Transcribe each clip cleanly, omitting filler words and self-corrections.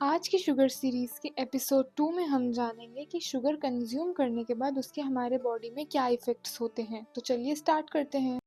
आज की sugar series के एपिसोड 2 में हम जानेंगे कि शुगर कंज्यूम करने के बाद उसके हमारे बॉडी में क्या इफ़ेक्ट्स होते हैं। तो चलिए स्टार्ट करते हैं।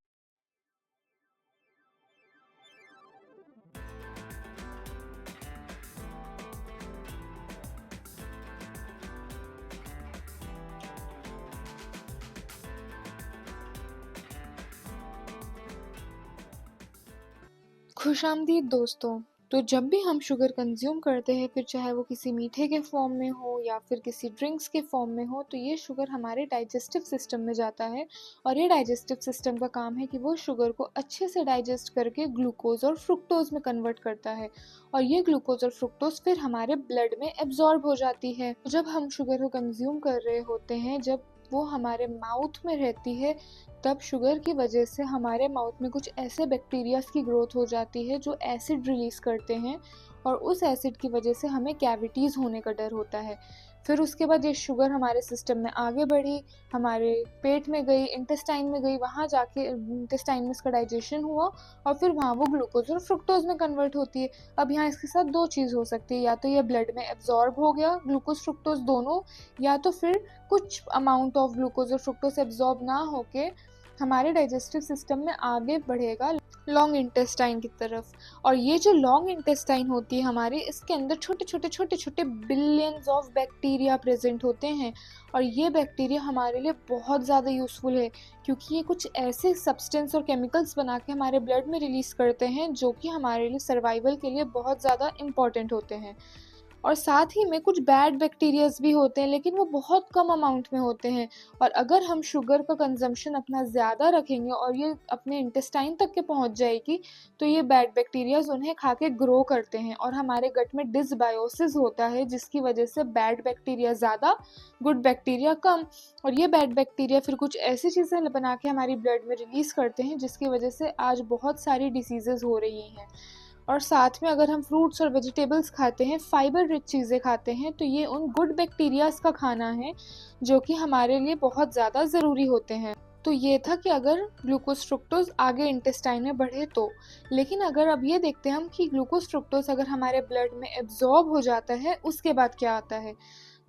खुशामदीद दोस्तों। तो जब भी हम शुगर कंज्यूम करते हैं, फिर चाहे वो किसी मीठे के फॉर्म में हो या फिर किसी ड्रिंक्स के फॉर्म में हो, तो ये शुगर हमारे डाइजेस्टिव सिस्टम में जाता है और ये डाइजेस्टिव सिस्टम का काम है कि वो शुगर को अच्छे से डाइजेस्ट करके ग्लूकोज और फ्रुक्टोज में कन्वर्ट करता है और ये ग्लूकोज और फ्रुक्टोज फिर हमारे ब्लड में एब्जॉर्ब हो जाती है। जब हम शुगर को कंज्यूम कर रहे होते हैं, जब वो हमारे माउथ में रहती है, तब शुगर की वजह से हमारे माउथ में कुछ ऐसे बैक्टीरियाज की ग्रोथ हो जाती है जो एसिड रिलीज करते हैं और उस एसिड की वजह से हमें कैविटीज़ होने का डर होता है। फिर उसके बाद ये शुगर हमारे सिस्टम में आगे बढ़ी, हमारे पेट में गई, इंटेस्टाइन में गई, वहाँ जाके इंटेस्टाइन में इसका डाइजेशन हुआ और फिर वहाँ वो ग्लूकोज और फ्रुक्टोज में कन्वर्ट होती है। अब यहाँ इसके साथ दो चीज़ हो सकती है, या तो ये ब्लड में एब्जॉर्ब हो गया ग्लूकोज फ्रुक्टोज दोनों, या तो फिर कुछ अमाउंट ऑफ ग्लूकोज और फ्रुक्टोज एब्जॉर्ब ना होके हमारे डाइजेस्टिव सिस्टम में आगे बढ़ेगा लॉन्ग इंटेस्टाइन की तरफ। और ये जो लॉन्ग इंटेस्टाइन होती है हमारे, इसके अंदर छोटे छोटे बिलियंस ऑफ बैक्टीरिया प्रेजेंट होते हैं और ये बैक्टीरिया हमारे लिए बहुत ज़्यादा यूज़फुल है, क्योंकि ये कुछ ऐसे सब्सटेंस और केमिकल्स बना के हमारे ब्लड में रिलीज़ करते हैं जो कि हमारे लिए सर्वाइवल के लिए बहुत ज़्यादा इम्पॉर्टेंट होते हैं। और साथ ही में कुछ बैड बैक्टीरियाज भी होते हैं, लेकिन वो बहुत कम अमाउंट में होते हैं। और अगर हम शुगर का कंजम्पशन अपना ज़्यादा रखेंगे और ये अपने इंटेस्टाइन तक के पहुंच जाएगी, तो ये बैड बैक्टीरियाज उन्हें खा के ग्रो करते हैं और हमारे गट में डिसबायोसिस होता है, जिसकी वजह से बैड बैक्टीरिया ज़्यादा, गुड बैक्टीरिया कम। और ये बैड बैक्टीरिया फिर कुछ ऐसी चीज़ें बना के हमारी ब्लड में रिलीज़ करते हैं, जिसकी वजह से आज बहुत सारी डिसीज़ेज़ हो रही हैं। और साथ में अगर हम फ्रूट्स और वेजिटेबल्स खाते हैं, फाइबर रिच चीज़ें खाते हैं, तो ये उन गुड बैक्टीरियाज का खाना है जो कि हमारे लिए बहुत ज़्यादा ज़रूरी होते हैं। तो ये था कि अगर ग्लूकोज फ्रुक्टोज आगे इंटेस्टाइन में बढ़े तो। लेकिन अगर अब ये देखते हैं हम कि ग्लूकोज फ्रुक्टोज अगर हमारे ब्लड में एब्जॉर्ब हो जाता है, उसके बाद क्या आता है।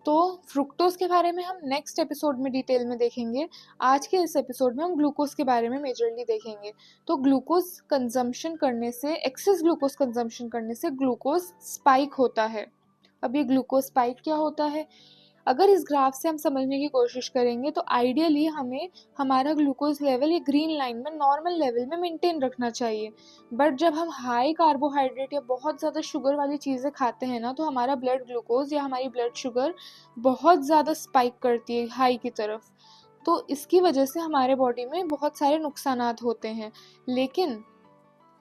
तो फ्रुक्टोज के बारे में हम नेक्स्ट एपिसोड में डिटेल में देखेंगे। आज के इस एपिसोड में हम ग्लूकोज के बारे में मेजरली देखेंगे। तो ग्लूकोज कंजम्पशन करने से, एक्सेस ग्लूकोज कंजम्पशन करने से ग्लूकोज स्पाइक होता है। अब ये ग्लूकोज स्पाइक क्या होता है, अगर इस ग्राफ से हम समझने की कोशिश करेंगे तो आइडियली हमें हमारा ग्लूकोज लेवल ये ग्रीन लाइन में नॉर्मल लेवल में मेंटेन रखना चाहिए। बट जब हम हाई कार्बोहाइड्रेट या बहुत ज़्यादा शुगर वाली चीज़ें खाते हैं ना, तो हमारा ब्लड ग्लूकोज या हमारी ब्लड शुगर बहुत ज़्यादा स्पाइक करती है हाई की तरफ। तो इसकी वजह से हमारे बॉडी में बहुत सारे नुकसानात होते हैं। लेकिन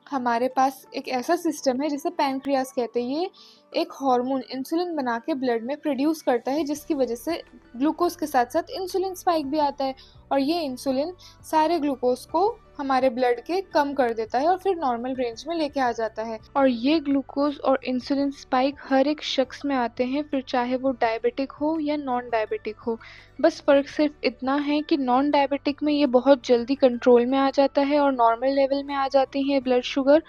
हमारे पास एक ऐसा सिस्टम है जिसे पैनक्रियास कहते हैं। ये एक हार्मोन इंसुलिन बना के ब्लड में प्रोड्यूस करता है, जिसकी वजह से ग्लूकोज के साथ साथ इंसुलिन स्पाइक भी आता है और ये इंसुलिन सारे ग्लूकोज को हमारे ब्लड के कम कर देता है और फिर नॉर्मल रेंज में लेके आ जाता है। और ये ग्लूकोज और इंसुलिन स्पाइक हर एक शख्स में आते हैं, फिर चाहे वो डायबिटिक हो या नॉन डायबिटिक हो। बस फ़र्क सिर्फ इतना है कि नॉन डायबिटिक में ये बहुत जल्दी कंट्रोल में आ जाता है और नॉर्मल लेवल में आ जाती है ब्लड शुगर।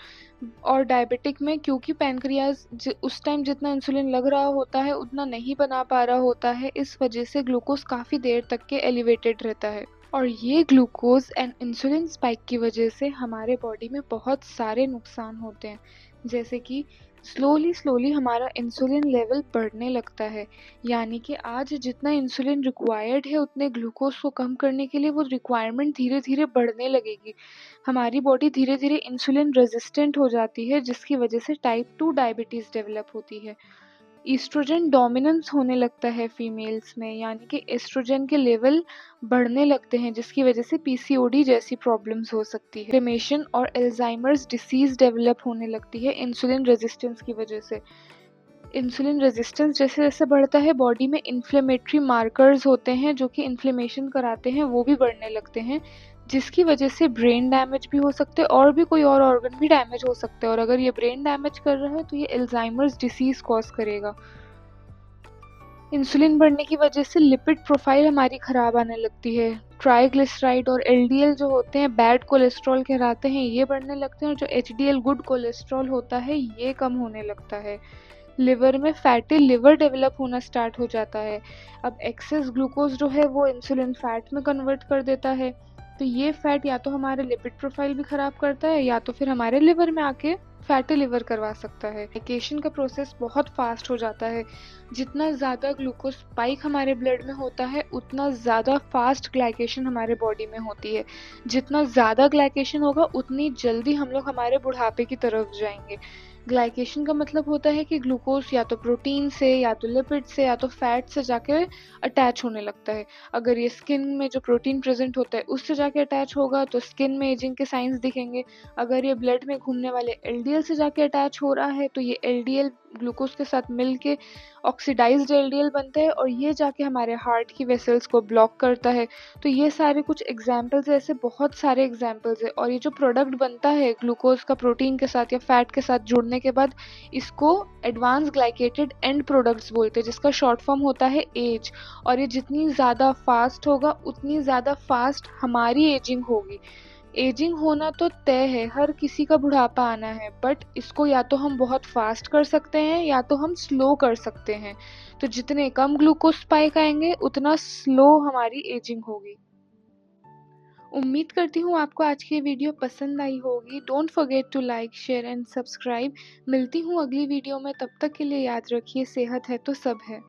और डायबिटिक में क्योंकि पैनक्रियाज उस टाइम जितना इंसुलिन लग रहा होता है उतना नहीं बना पा रहा होता है, इस वजह से ग्लूकोज काफ़ी देर तक के एलिवेटेड रहता है। और ये ग्लूकोज एंड इंसुलिन स्पाइक की वजह से हमारे बॉडी में बहुत सारे नुकसान होते हैं, जैसे कि स्लोली हमारा इंसुलिन लेवल बढ़ने लगता है। यानी कि आज जितना इंसुलिन रिक्वायर्ड है उतने ग्लूकोज को कम करने के लिए वो रिक्वायरमेंट धीरे धीरे बढ़ने लगेगी। हमारी बॉडी धीरे धीरे इंसुलिन रेजिस्टेंट हो जाती है, जिसकी वजह से टाइप 2 डायबिटीज़ डेवलप होती है। ईस्ट्रोजन डोमिनेंस होने लगता है फीमेल्स में, यानी कि एस्ट्रोजन के लेवल बढ़ने लगते हैं, जिसकी वजह से पीसीओडी जैसी प्रॉब्लम्स हो सकती है। इन्फ्लेमेशन और एल्जाइमर्स डिसीज डेवलप होने लगती है इंसुलिन रेजिस्टेंस की वजह से। इंसुलिन रेजिस्टेंस जैसे जैसे बढ़ता है, बॉडी में इन्फ्लेमेटरी मार्कर्स होते हैं जो कि इन्फ्लेमेशन कराते हैं, वो भी बढ़ने लगते हैं, जिसकी वजह से ब्रेन डैमेज भी हो सकते हैं और भी कोई और ऑर्गन भी डैमेज हो सकता है। और अगर ये ब्रेन डैमेज कर रहा है तो ये अल्जाइमर्स डिसीज़ कॉज करेगा। इंसुलिन बढ़ने की वजह से लिपिड प्रोफाइल हमारी ख़राब आने लगती है। ट्राइग्लिसराइड और एलडीएल जो होते हैं, बैड कोलेस्ट्रॉल कहलाते हैं, ये बढ़ने लगते हैं और जो एचडीएल गुड कोलेस्ट्रॉल होता है ये कम होने लगता है। लिवर में फैटी लिवर डेवलप होना स्टार्ट हो जाता है। अब एक्सेस ग्लूकोज जो है वो इंसुलिन फैट में कन्वर्ट कर देता है, तो ये फैट या तो हमारे लिपिड प्रोफाइल भी खराब करता है या तो फिर हमारे लिवर में आके फैटी लिवर करवा सकता है। ग्लाइकेशन का प्रोसेस बहुत फास्ट हो जाता है। जितना ज़्यादा ग्लूकोज स्पाइक हमारे ब्लड में होता है उतना ज़्यादा फास्ट ग्लाइकेशन हमारे बॉडी में होती है। जितना ज़्यादा ग्लाइकेशन होगा उतनी जल्दी हम लोग हमारे बुढ़ापे की तरफ जाएंगे। ग्लाइकेशन का मतलब होता है कि ग्लूकोज या तो प्रोटीन से या तो लिपिड से या तो फैट से जाके अटैच होने लगता है। अगर ये स्किन में जो प्रोटीन प्रेजेंट होता है उससे जाके अटैच होगा तो स्किन में एजिंग के साइंस दिखेंगे। अगर ये ब्लड में घूमने वाले एलडीएल से जाके अटैच हो रहा है तो ये एलडीएल ग्लूकोज के साथ मिलके ऑक्सीडाइज्ड एलडीएल बनता है और ये जाके हमारे हार्ट की वेसल्स को ब्लॉक करता है। तो ये सारे कुछ एग्जाम्पल्स है, ऐसे बहुत सारे एग्जाम्पल्स है। और ये जो प्रोडक्ट बनता है ग्लूकोज का प्रोटीन के साथ या फैट के साथ जुड़ने के बाद, इसको एडवांस ग्लाइकेटेड एंड प्रोडक्ट्स बोलते हैं, जिसका शॉर्ट फॉर्म होता है एज। और ये जितनी ज़्यादा फास्ट होगा उतनी ज़्यादा फास्ट हमारी एजिंग होगी। एजिंग होना तो तय है, हर किसी का बुढ़ापा आना है, बट इसको या तो हम बहुत फास्ट कर सकते हैं या तो हम स्लो कर सकते हैं। तो जितने कम ग्लूकोज स्पाइक आएंगे उतना स्लो हमारी एजिंग होगी। उम्मीद करती हूँ आपको आज की ये वीडियो पसंद आई होगी। Don't forget to like, share and subscribe. मिलती हूँ अगली वीडियो में, तब तक के लिए याद रखिए सेहत है तो सब है।